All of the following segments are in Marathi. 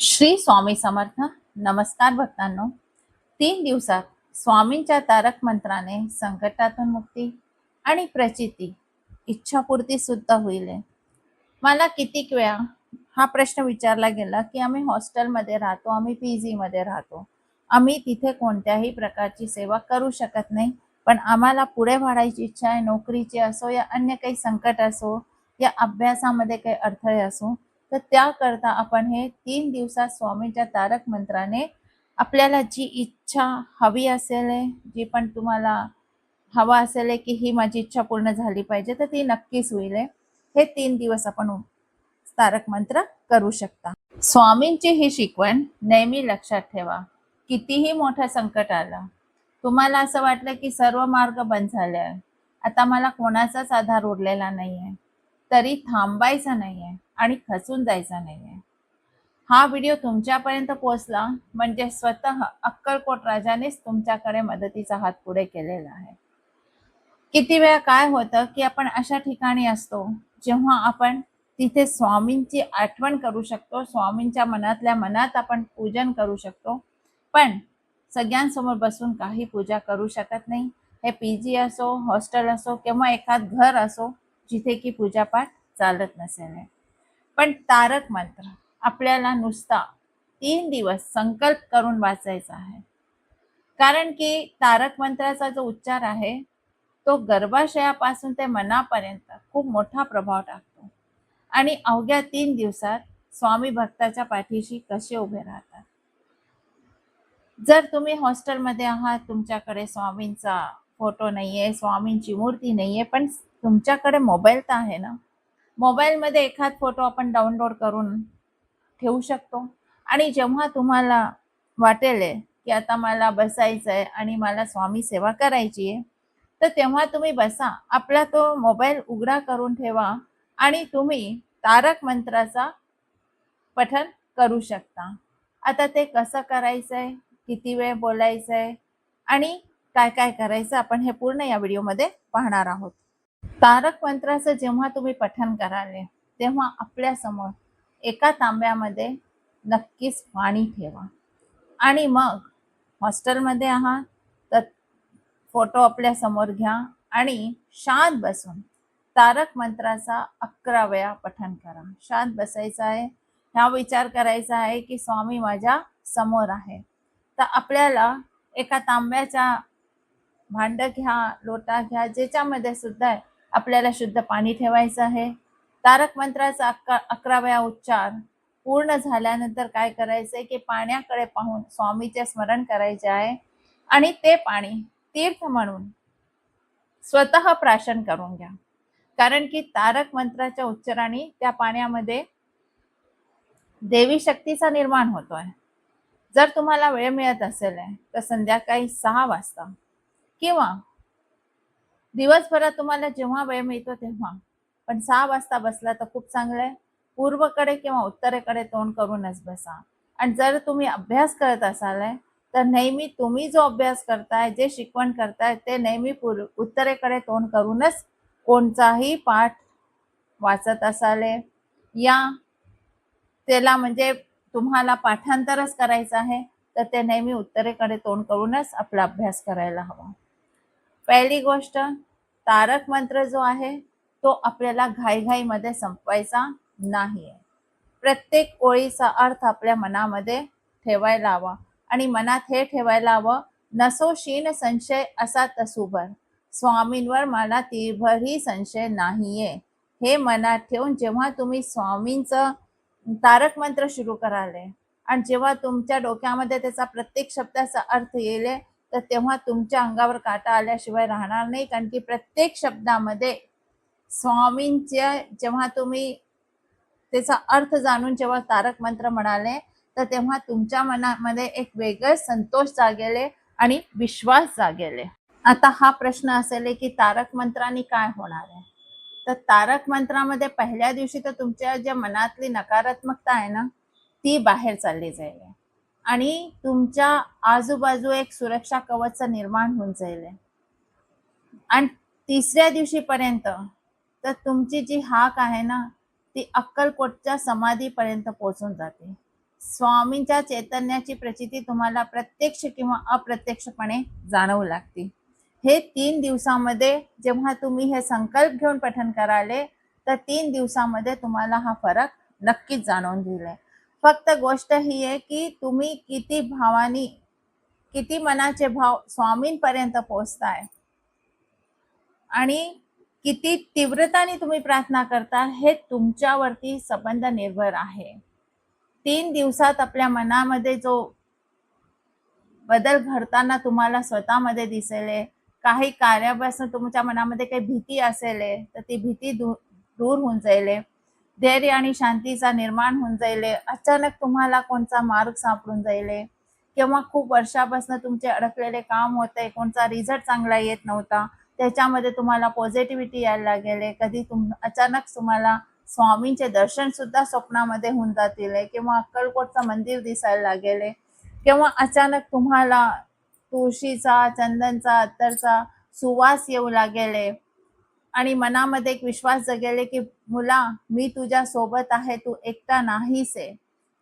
श्री स्वामी समर्थ. नमस्कार भक्तांनो. 3 दिवसात स्वामींच्या तारक मंत्राने संकटातून मुक्ती आणि प्रचिती, इच्छापूर्ती सुद्धा होईल. मला कितीक वेळा हा प्रश्न विचारला गेला की आम्ही हॉस्टेलमध्ये राहतो, आम्ही पीजी मध्ये राहतो, आम्ही तिथे कोणत्याही प्रकारची सेवा करू शकत नाही, पण आम्हाला पुढे वाढायची इच्छा आहे, नोकरीची असो या अन्य काही संकट असो या अभ्यासामध्ये काही अडथळे असो, तर त्याकरता आपण हे 3 दिवसात स्वामींच्या तारक मंत्राने आपल्याला जी इच्छा हवी असेल, जी पण तुम्हाला हवा असेल की ही माझी इच्छा पूर्ण झाली पाहिजे, तर ती नक्कीच होईल. हे 3 दिवस आपण तारक मंत्र करू शकता. स्वामींची ही शिकवण नेहमी लक्षात ठेवा. कितीही मोठं संकट आलं, तुम्हाला असं वाटलं की सर्व मार्ग बंद झाले आहे, आता मला कोणाचाच आधार उरलेला नाहीये, तरी थांबायचं नाहीये आणि खचून जायचं नाहीये. हा व्हिडिओ तुमच्यापर्यंत पोहोचला म्हणजे स्वतः अक्कलकोट राजानेच तुमच्याकडे मदतीचा हात पुढे केलेला आहे. किती वेळा काय होतं की आपण अशा ठिकाणी असतो जेव्हा आपण तिथे स्वामींची आठवण करू शकतो, स्वामींच्या मनातल्या मनात आपण पूजन करू शकतो, पण सगळ्यांसमोर बसून काही पूजा करू शकत नाही. हे पीजी असो, हॉस्टेल असो किंवा एखाद घर असो जिथे की पूजापाठ चालत नसेल. पण तारक मंत्र आपल्याला नुसता 3 दिवस संकल्प करून वाचायचा आहे. कारण की तारक मंत्राचा जो उच्चार आहे तो गर्भाशयापासून ते मनापर्यंत खूप मोठा प्रभाव टाकतो. आणि अवघ्या 3 दिवसात स्वामी भक्ताच्या पाठीशी कसे उभे राहतात. जर तुम्ही हॉस्टेलमध्ये आहात, तुमच्याकडे स्वामींचा फोटो नाहीये, स्वामींची मूर्ती नाहीये, पण तुमच्याकडे मोबाईल तर आहे ना. मोबाईलमध्ये एखाद फोटो आपण डाउनलोड करून ठेवू शकतो. आणि जेव्हा तुम्हाला वाटेल की आता मला बसायचंय आणि मला स्वामी सेवा करायची आहे, तर तेव्हा तुम्ही बसा, आपला तो मोबाईल उघडा करून ठेवा आणि तुम्ही तारक मंत्राचा पठण करू शकता. आता ते कसं करायचंय, किती वेळ बोलायचंय आणि काय काय करायचं आपण हे पूर्ण या व्हिडिओमध्ये पाहणार आहोत. तारक मंत्राचं जेव्हा तुम्ही पठण कराल तेव्हा आपल्या समोर एका तांब्यामध्ये नक्कीच पाणी ठेवा आणि मग हॉस्टेलमध्ये आहात तर फोटो आपल्या समोर घ्या आणि शांत बसून तारक मंत्राचा 11 वेळा पठण करा. शांत बसायचं आहे, हा विचार करायचा आहे की स्वामी माझ्या समोर आहे. तर आपल्याला एका तांब्याचा भांड घ्या, लोटा घ्या, ज्याच्यामध्ये सुद्धा आपल्याला शुद्ध पाणी ठेवायचं आहे. तारक मंत्राचा 11 वेळा उच्चार पूर्ण झाल्यानंतर काय करायचंय की पाण्याकडे पाहून स्वामीचे स्मरण करायचे आहे आणि ते पाणी तीर्थ म्हणून स्वतः प्राशन करून घ्या. कारण की तारक मंत्राच्या उच्चाराने त्या पाण्यामध्ये देवी शक्तीचा निर्माण होतोय. जर तुम्हाला वेळ मिळत असेल तर संध्याकाळी 6 वाजता किंवा दिवसभरात तुम्हाला जेव्हा वेळ मिळतो तेव्हा, पण 6 वाजता बसला तर खूप चांगलं आहे. पूर्वेकडे किंवा उत्तरेकडे तोंड करूनच बसा. आणि जर तुम्ही अभ्यास करत असाल तर नेहमी तुम्ही जो अभ्यास करताय, जे शिकवण करताय ते नेहमी उत्तरेकडे तोंड करूनच कोणताही पाठ वाचत असाल या त्याला म्हणजे तुम्हाला पाठांतरच करायचं आहे तर ते नेहमी उत्तरेकडे तोंड करूनच आपला अभ्यास करायला हवा. पहिली गोष्ट, तारक मंत्र जो आहे तो आपल्याला घाईघाईमध्ये संपवायचा नाहीये. प्रत्येक ओळीचा अर्थ आपल्या मनामध्ये ठेवायला हवा आणि मनात हे ठेवायला हवं, नसो शीन संशय असा तसुभर, स्वामींवर मला तीभरही संशय नाहीये. हे मनात ठेवून जेव्हा तुम्ही स्वामींचं तारक मंत्र सुरू कराल आणि जेव्हा तुमच्या डोक्यामध्ये त्याचा प्रत्येक शब्दाचा अर्थ येईल तर तेव्हा तुमच्या अंगावर काटा आल्याशिवाय राहणार नाही. कारण की प्रत्येक शब्दामध्ये स्वामींचे जेव्हा तुम्ही त्याचा अर्थ जाणून जेव्हा तारक मंत्र म्हणाले तर तेव्हा तुमच्या मनामध्ये एक वेगळं संतोष जागेले आणि विश्वास जागेले. आता हा प्रश्न असेल की तारक मंत्राने काय होणार आहे. तर तारक मंत्रामध्ये पहिल्या दिवशी तर तुमच्या ज्या मनातली नकारात्मकता आहे ना ती बाहेर चालली जाईल आणि तुमच्या आजूबाजू एक सुरक्षा कवच निर्माण होऊन जाईल. आणि तिसऱ्या दिवशीपर्यंत तर तुमची जी हाक आहे ना ती अक्कलकोटच्या समाधीपर्यंत पोहोचून जाते. स्वामींच्या चैतन्याची प्रचिती तुम्हाला प्रत्यक्ष किंवा अप्रत्यक्षपणे जाणवू लागते. हे 3 दिवसामध्ये जेव्हा तुम्ही हे संकल्प घेऊन पठण कराले तर 3 दिवसामध्ये तुम्हाला हा फरक नक्कीच जाणवून घेईल. फक्त गोष्ट ही आहे की तुम्ही किती भावानी, किती मनाचे भाव स्वामींपर्यंत पोहोचताय आणि किती तीव्रताने तुम्ही प्रार्थना करता हे तुमच्यावरती संबंध निर्भर आहे. 3 दिवसात आपल्या मनामध्ये जो बदल घडताना तुम्हाला स्वतःमध्ये दिसेल, काही कार्यापासून तुमच्या मनामध्ये काही भीती असेल तर ती भीती दूर होऊन जाईल, धैर्य आणि शांतीचा निर्माण होऊन जाईल, अचानक तुम्हाला कोणता मार्ग सापडून जाईल किंवा खूप वर्षापासून तुमचे अडकलेले काम होते, कोणता रिझल्ट चांगला येत नव्हता, त्याच्यामध्ये तुम्हाला पॉझिटिव्हिटी यायला लागेल, कधी अचानक तुम्हाला स्वामींचे दर्शन सुद्धा स्वप्नामध्ये होऊन जातील किंवा अक्कलकोटचं मंदिर दिसायला लागेल किंवा अचानक तुम्हाला तुळशीचा, चंदनचा, अत्तरचा सुवास येऊ लागेल आणि मनामध्ये एक विश्वास जगेल की मुला मी तुझ्या सोबत आहे, तू एकटा नाहीस.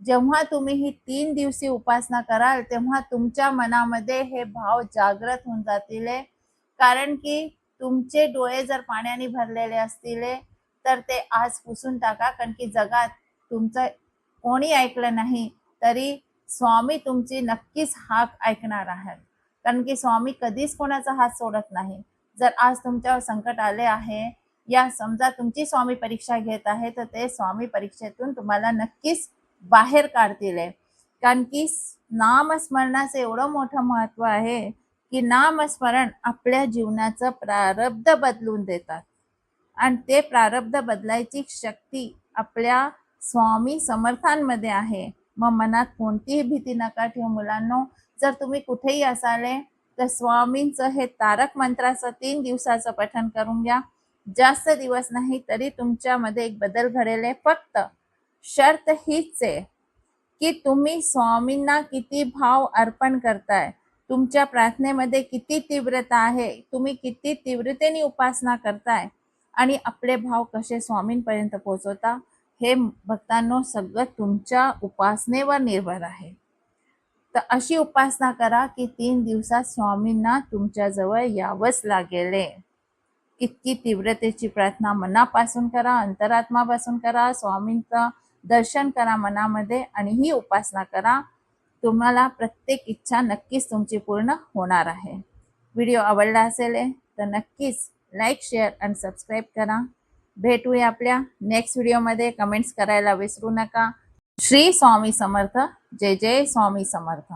जेव्हा तुम्ही ही 3 दिवसी उपासना कराल तेव्हा तुमच्या मनामध्ये हे भाव जागृत होऊन जातील, कारण की तुमचे डोळे जर पाण्याने भरलेले असतील तर ते आज पुसून टाका, कारण की जगात तुमचं कोणी ऐकलं नाही तरी स्वामी तुमची नक्कीच हाक ऐकणार आहेत, कारण की स्वामी कधीच कोणाचा हात सोडत नाही. जर आज तुमच्यावर संकट आले आहे या समजा तुमची स्वामी परीक्षा घेत आहे तर ते स्वामी परीक्षेतून तुम्हाला नक्कीच बाहेर काढतील, कारण की नामस्मरणाचं एवढं मोठं महत्व आहे की नामस्मरण आपल्या जीवनाचं प्रारब्ध बदलून देतात आणि ते प्रारब्ध बदलायची शक्ती आपल्या स्वामी समर्थांमध्ये आहे. मग मनात कोणतीही भीती नका ठेवू मुलांनो. जर तुम्ही कुठेही असाले तर स्वामींचं हे तारक मंत्राचं 3 दिवसाचं पठण करून घ्या. जास्त दिवस नाही तरी तुमच्यामध्ये एक बदल घडेल. फक्त शर्त हीच आहे की तुम्ही स्वामींना किती भाव अर्पण करताय, तुमच्या प्रार्थनेमध्ये किती तीव्रता आहे, तुम्ही किती तीव्रतेने उपासना करताय आणि आपले भाव कसे स्वामींपर्यंत पोहोचवता, हे भक्तांनो सगळं तुमच्या उपासनेवर निर्भर आहे. तर अशी उपासना करा की 3 दिवसात स्वामींना तुमच्याजवळ यावंच लागेल. इतकी तीव्रतेची प्रार्थना मनापासून करा, अंतरात्मापासून करा, स्वामींचं दर्शन करा मनामध्ये आणि ही उपासना करा. तुम्हाला प्रत्येक इच्छा नक्कीच तुमची पूर्ण होणार आहे. व्हिडिओ आवडला असेल तर नक्कीच लाईक, शेअर आणि सबस्क्राईब करा. भेटूया आपल्या नेक्स्ट व्हिडिओमध्ये. कमेंट्स करायला विसरू नका. श्री स्वामी समर्थ. जय जय स्वामी समर्थ.